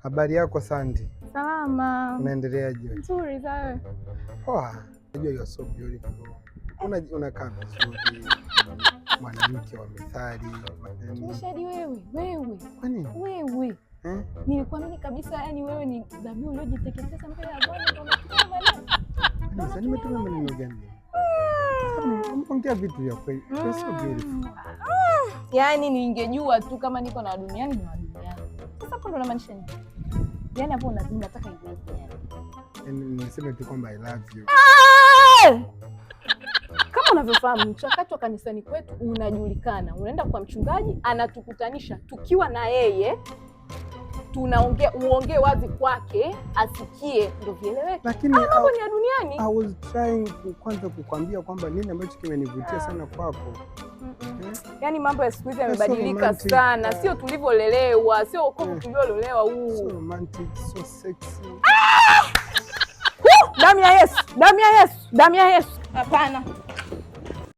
Habari yako Sandy? Salama. Unaendeleaje? Nzuri za wewe? Poa. Najua you are so beautiful. Unakaa vizuri. Mwanamke wa methali. Tumeshadi wewe. Kwa nini? Wewe. Nilikuamini kabisa, yani wewe ni dhabihu uliojiteketeza mbele ya Bwana ndio unafikia maneno. Sasa nimetuma maneno gani? Ongea vitu vya kweli. You are so beautiful. Yaani ningejua tu kama niko na duniani na duniani. Sasa hapo ndo unamaanisha nini? Yaani hapo unataka iweje? Yaani niseme tu kwamba I love you. Kama unavyofahamu mchakato wa kanisani kwetu unajulikana. Unaenda kwa mchungaji, anatukutanisha tukiwa na yeye, tunaongea, uongee wazi kwake, asikie, ndio vieleweke. Lakini hapo ni ya duniani. I was trying kwanza kukwambia kwamba nini ambacho kimenivutia sana kwako. Yaani mambo ya siku hizi yamebadilika sana, sio tulivyolelewa, sio wokovu tuliolelewa huu. So romantic, so sexy. Damu ya Yesu, damu ya Yesu, damu ya Yesu. Hapana.